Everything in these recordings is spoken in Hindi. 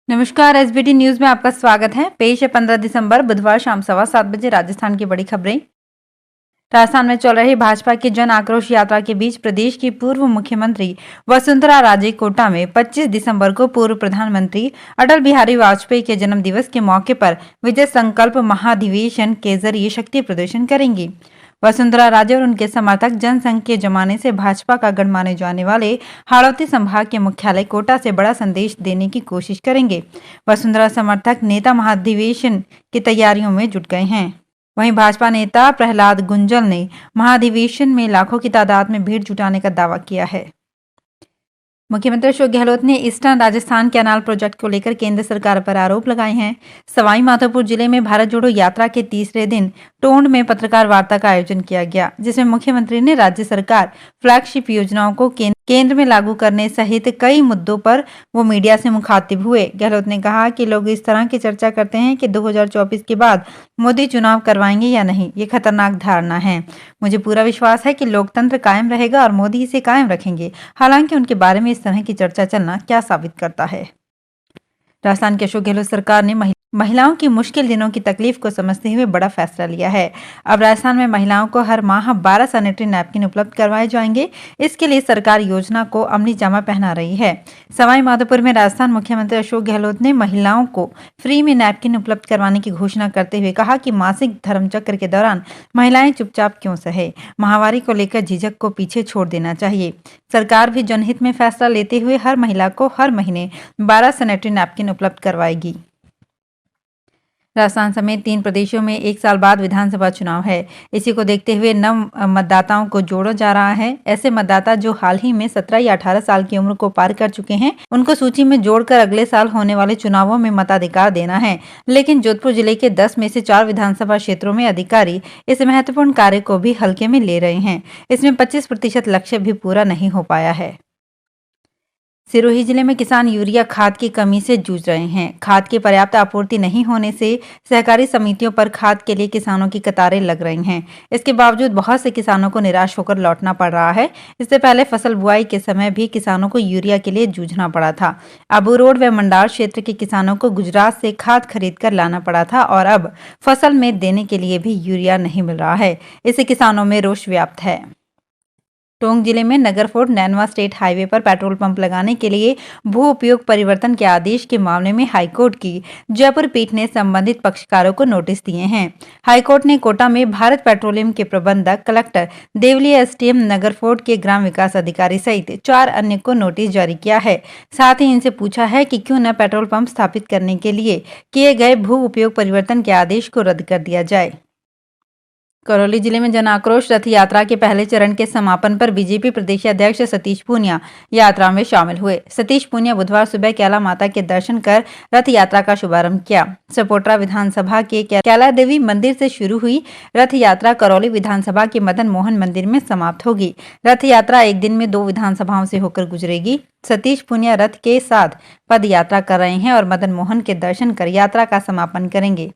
नमस्कार। एसबीटी न्यूज में आपका स्वागत है। पेश है 15 दिसंबर बुधवार शाम 7:15 राजस्थान की बड़ी खबरें। राजस्थान में चल रही भाजपा की जन आक्रोश यात्रा के बीच प्रदेश की पूर्व मुख्यमंत्री वसुंधरा राजे कोटा में 25 दिसंबर को पूर्व प्रधानमंत्री अटल बिहारी वाजपेयी के जन्म दिवस के मौके पर विजय संकल्प महाधिवेशन के जरिए शक्ति प्रदर्शन करेंगी। वसुंधरा राजे और उनके समर्थक जनसंघ के जमाने से भाजपा का गढ़ माने जाने वाले हाड़ौती संभाग के मुख्यालय कोटा से बड़ा संदेश देने की कोशिश करेंगे। वसुंधरा समर्थक नेता महाधिवेशन की तैयारियों में जुट गए हैं। वहीं भाजपा नेता प्रहलाद गुंजल ने महाधिवेशन में लाखों की तादाद में भीड़ जुटाने का दावा किया है। मुख्यमंत्री अशोक गहलोत ने ईस्टर्न राजस्थान कैनाल प्रोजेक्ट को लेकर केंद्र सरकार पर आरोप लगाए हैं। सवाई माधोपुर जिले में भारत जोड़ो यात्रा के तीसरे दिन टोंड में पत्रकार वार्ता का आयोजन किया गया, जिसमें मुख्यमंत्री ने राज्य सरकार फ्लैगशिप योजनाओं को केंद्र में लागू करने सहित कई मुद्दों पर वो मीडिया से मुखातिब हुए। गहलोत ने कहा कि लोग इस तरह की चर्चा करते हैं कि 2024 के बाद मोदी चुनाव करवाएंगे या नहीं। ये खतरनाक धारणा है। मुझे पूरा विश्वास है कि लोकतंत्र कायम रहेगा और मोदी इसे कायम रखेंगे। हालांकि उनके बारे में इस तरह की चर्चा चलना क्या साबित करता है। राजस्थान की अशोक गहलोत सरकार ने महिलाओं की मुश्किल दिनों की तकलीफ को समझते हुए बड़ा फैसला लिया है। अब राजस्थान में महिलाओं को हर माह 12 सैनिटरी नैपकिन उपलब्ध करवाए जाएंगे। इसके लिए सरकार योजना को अमली जामा पहना रही है। सवाई माधोपुर में राजस्थान मुख्यमंत्री अशोक गहलोत ने महिलाओं को फ्री में नैपकिन उपलब्ध करवाने की घोषणा करते हुए कहा कि मासिक धर्म चक्र के दौरान महिलाएं चुपचाप क्यों सहे। महामारी को लेकर झिझक को पीछे छोड़ देना चाहिए। सरकार भी जनहित में फैसला लेते हुए हर महिला को हर महीने 12 सैनिटरी नैपकिन उपलब्ध करवाएगी। राजस्थान समेत 3 प्रदेशों में 1 साल बाद विधानसभा चुनाव है। इसी को देखते हुए नव मतदाताओं को जोड़ा जा रहा है। ऐसे मतदाता जो हाल ही में 17 या 18 साल की उम्र को पार कर चुके हैं, उनको सूची में जोड़कर अगले साल होने वाले चुनावों में मताधिकार देना है। लेकिन जोधपुर जिले के 10 में से 4 विधानसभा क्षेत्रों में अधिकारी इस महत्वपूर्ण कार्य को भी हल्के में ले रहे हैं। इसमें 25% लक्ष्य भी पूरा नहीं हो पाया है। सिरोही जिले में किसान यूरिया खाद की कमी से जूझ रहे हैं। खाद की पर्याप्त आपूर्ति नहीं होने से सहकारी समितियों पर खाद के लिए किसानों की कतारें लग रही हैं। इसके बावजूद बहुत से किसानों को निराश होकर लौटना पड़ रहा है। इससे पहले फसल बुआई के समय भी किसानों को यूरिया के लिए जूझना पड़ा था। अबू रोड व मंडार क्षेत्र के किसानों को गुजरात से खाद खरीद कर लाना पड़ा था और अब फसल में देने के लिए भी यूरिया नहीं मिल रहा है। इससे किसानों में रोष व्याप्त है। टोंक जिले में नगरफोर्ट नैनवा स्टेट हाईवे पर पेट्रोल पंप लगाने के लिए भू उपयोग परिवर्तन के आदेश के मामले में हाईकोर्ट की जयपुर पीठ ने संबंधित पक्षकारों को नोटिस दिए हैं। हाईकोर्ट ने कोटा में भारत पेट्रोलियम के प्रबंधक, कलेक्टर, देवली एसडीएम, नगरफोर्ट के ग्राम विकास अधिकारी सहित 4 अन्य को नोटिस जारी किया है। साथ ही इनसे पूछा है कि क्यों न पेट्रोल पंप स्थापित करने के लिए किए गए भू उपयोग परिवर्तन के आदेश को रद्द कर दिया जाए। करौली जिले में जन आक्रोश रथ यात्रा के पहले चरण के समापन पर बीजेपी प्रदेश अध्यक्ष सतीश पूनिया यात्रा में शामिल हुए। सतीश पूनिया बुधवार सुबह कैला माता के दर्शन कर रथ यात्रा का शुभारंभ किया। सपोटरा विधानसभा के कैला देवी मंदिर से शुरू हुई रथ यात्रा करौली विधानसभा के मदन मोहन मंदिर में समाप्त होगी। रथ यात्रा एक दिन में 2 विधानसभाओं से होकर गुजरेगी। सतीश पूनिया रथ के साथ पद यात्रा कर रहे हैं और मदन मोहन के दर्शन कर यात्रा का समापन करेंगे।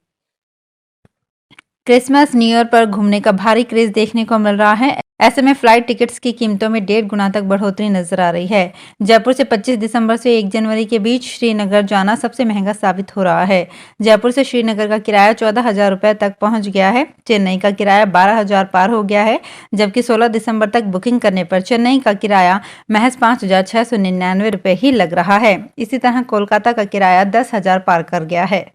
क्रिसमस न्यू ईयर पर घूमने का भारी क्रेज देखने को मिल रहा है। ऐसे में फ्लाइट टिकट्स की कीमतों में 1.5 गुना तक बढ़ोतरी नजर आ रही है। जयपुर से 25 दिसंबर से 1 जनवरी के बीच श्रीनगर जाना सबसे महंगा साबित हो रहा है। जयपुर से श्रीनगर का किराया 14,000 रुपए तक पहुंच गया है। चेन्नई का किराया 12,000 पार हो गया है, जबकि 16 दिसंबर तक बुकिंग करने पर चेन्नई का किराया महज 5,699 रुपए ही लग रहा है। इसी तरह कोलकाता का किराया 10,000 पार कर गया है।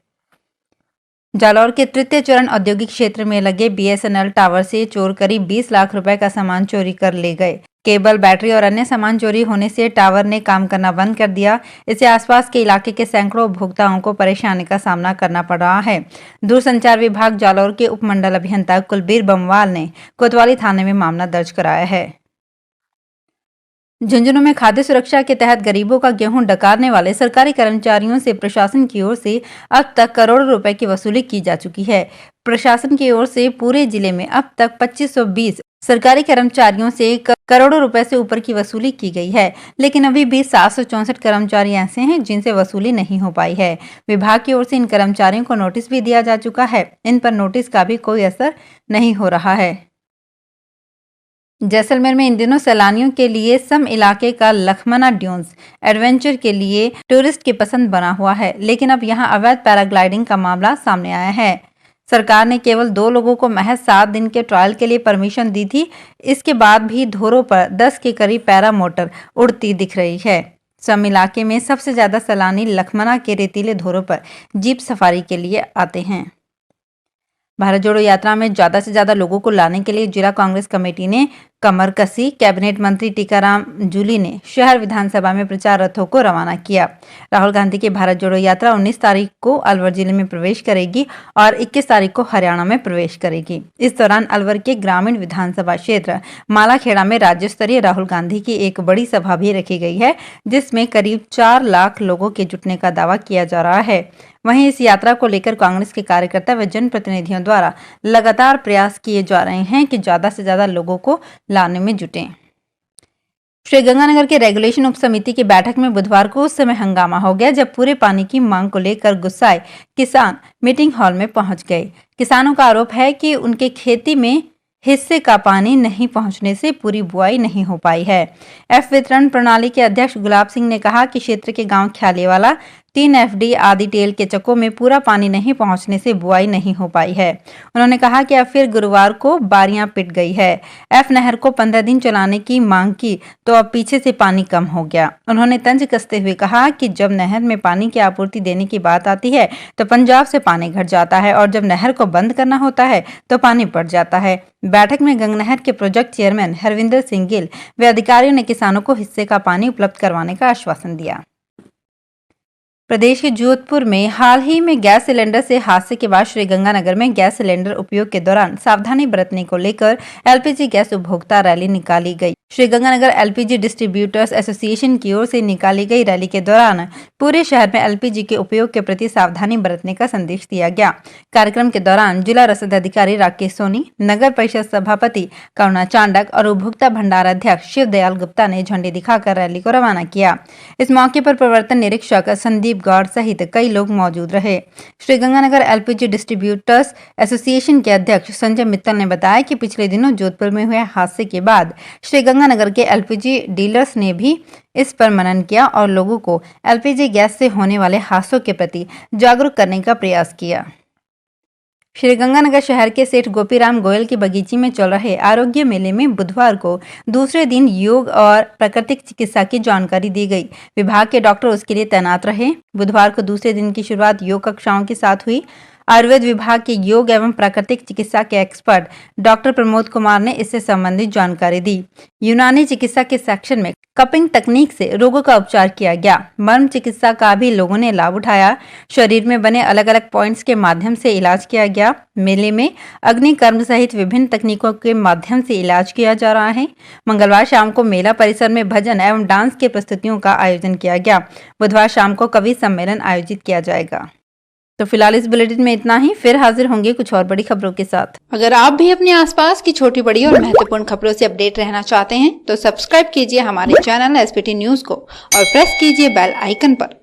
जालौर के तृतीय चरण औद्योगिक क्षेत्र में लगे बीएसएनएल टावर से चोर करीब 20 लाख रुपए का सामान चोरी कर ले गए। केबल, बैटरी और अन्य सामान चोरी होने से टावर ने काम करना बंद कर दिया। इससे आसपास के इलाके के सैकड़ों उपभोक्ताओं को परेशानी का सामना करना पड़ रहा है। दूरसंचार विभाग जालौर के उपमंडल अभियंता कुलबीर बमवाल ने कोतवाली थाने में मामला दर्ज कराया है। झुंझुनू में खाद्य सुरक्षा के तहत गरीबों का गेहूं डकारने वाले सरकारी कर्मचारियों से प्रशासन की ओर से अब तक करोड़ों रुपए की वसूली की जा चुकी है। प्रशासन की ओर से पूरे जिले में अब तक 2520 सरकारी कर्मचारियों से करोड़ों रुपए से ऊपर की वसूली की गई है, लेकिन अभी भी 764 कर्मचारी ऐसे हैं जिनसे वसूली नहीं हो पाई है। विभाग की ओर से इन कर्मचारियों को नोटिस भी दिया जा चुका है। इन पर नोटिस का भी कोई असर नहीं हो रहा है। जैसलमेर में इन दिनों सैलानियों के लिए सम इलाके का लखमना ड्यून्स एडवेंचर के लिए टूरिस्ट की पसंद बना हुआ है, लेकिन अब यहां अवैध पैराग्लाइडिंग का मामला सामने आया है। सरकार ने केवल 2 लोगों को महज 7 दिन के ट्रायल के लिए परमिशन दी थी। इसके बाद भी धोरों पर 10 के करीब पैरा मोटर उड़ती दिख रही है। सम इलाके में सबसे ज्यादा सैलानी लखमना के रेतीले धोरों पर जीप सफारी के लिए आते हैं। भारत जोड़ो यात्रा में ज्यादा से ज्यादा लोगों को लाने के लिए जिला कांग्रेस कमेटी ने कमर कसी। कैबिनेट मंत्री टीकाराम जूली ने शहर विधानसभा में प्रचार रथों को रवाना किया। राहुल गांधी की भारत जोड़ो यात्रा 19 तारीख को अलवर जिले में प्रवेश करेगी और 21 तारीख को हरियाणा में प्रवेश करेगी। इस दौरान अलवर के ग्रामीण विधानसभा क्षेत्र मालाखेड़ा में राज्य स्तरीय राहुल गांधी की एक बड़ी सभा भी रखी गई है, जिसमें करीब 4 लाख लोगों के जुटने का दावा किया जा रहा है। वहीं इस यात्रा को लेकर कांग्रेस के कार्यकर्ता व जनप्रतिनिधियों द्वारा लगातार प्रयास किए जा रहे हैं कि ज्यादा से ज्यादा लोगों को लाने में जुटें। श्रीगंगानगर के रेगुलेशन उप समिति की बैठक में बुधवार को उस समय हंगामा हो गया जब पूरे पानी की मांग को लेकर गुस्साए किसान मीटिंग हॉल में पहुंच गए। किसानों का आरोप है कि उनके खेती में हिस्से का पानी नहीं पहुंचने से पूरी बुआई नहीं हो पाई है। एफ वितरण प्रणाली के अध्यक्ष गुलाब सिंह ने कहा कि क्षेत्र के गांव ख्यालीवाला 3 FD आदि टेल के चक्कों में पूरा पानी नहीं पहुंचने से बुआई नहीं हो पाई है। उन्होंने कहा कि अब फिर गुरुवार को बारियां पिट गई है। एफ नहर को 15 दिन चलाने की मांग की तो अब पीछे से पानी कम हो गया। उन्होंने तंज कसते हुए कहा कि जब नहर में पानी की आपूर्ति देने की बात आती है तो पंजाब से पानी घट जाता है और जब नहर को बंद करना होता है तो पानी बढ़ जाता है। बैठक में गंगनहर के प्रोजेक्ट चेयरमैन हरविंदर सिंह गिल व अधिकारियों ने किसानों को हिस्से का पानी उपलब्ध करवाने का आश्वासन दिया। प्रदेश के जोधपुर में हाल ही में गैस सिलेंडर से हादसे के बाद श्रीगंगानगर में गैस सिलेंडर उपयोग के दौरान सावधानी बरतने को लेकर LPG गैस उपभोक्ता रैली निकाली गई। श्रीगंगानगर LPG डिस्ट्रीब्यूटर्स एसोसिएशन की ओर से निकाली गई रैली के दौरान पूरे शहर में LPG के उपयोग के प्रति सावधानी बरतने का संदेश दिया गया। कार्यक्रम के दौरान जिला रसद अधिकारी राकेश सोनी, नगर परिषद सभापति करुणा चांडक और उपभोक्ता भंडार अध्यक्ष शिव दयाल गुप्ता ने झंडी दिखाकर रैली को रवाना किया। इस मौके पर प्रवर्तन निरीक्षक संदीप गौड़ सहित कई लोग मौजूद रहे। श्रीगंगानगर LPG डिस्ट्रीब्यूटर्स एसोसिएशन के अध्यक्ष संजय मित्तल ने बताया कि पिछले दिनों जोधपुर में हुए हादसे के बाद श्रीगंगानगर के LPG डीलर्स ने भी इस पर मनन किया और लोगों को LPG गैस से होने वाले हादसों के प्रति जागरूक करने का प्रयास किया। श्रीगंगानगर शहर के सेठ गोपीराम गोयल की बगीची में चल रहे आरोग्य मेले में बुधवार को दूसरे दिन योग और प्राकृतिक चिकित्सा की जानकारी दी गई। विभाग के डॉक्टर उसके लिए तैनात रहे। बुधवार को दूसरे दिन की शुरुआत योग कक्षाओं के साथ हुई। आयुर्वेद विभाग के योग एवं प्राकृतिक चिकित्सा के एक्सपर्ट डॉक्टर प्रमोद कुमार ने इससे संबंधित जानकारी दी। यूनानी चिकित्सा के सेक्शन में कपिंग तकनीक से रोगों का उपचार किया गया। मर्म चिकित्सा का भी लोगों ने लाभ उठाया। शरीर में बने अलग अलग पॉइंट्स के माध्यम से इलाज किया गया। मेले में अग्नि कर्म सहित विभिन्न तकनीकों के माध्यम से इलाज किया जा रहा है। मंगलवार शाम को मेला परिसर में भजन एवं डांस की प्रस्तुतियों का आयोजन किया गया। बुधवार शाम को कवि सम्मेलन आयोजित किया जाएगा। तो फिलहाल इस बुलेटिन में इतना ही। फिर हाजिर होंगे कुछ और बड़ी खबरों के साथ। अगर आप भी अपने आसपास की छोटी बड़ी और महत्वपूर्ण खबरों से अपडेट रहना चाहते हैं तो सब्सक्राइब कीजिए हमारे चैनल SPT न्यूज को और प्रेस कीजिए बेल आइकन पर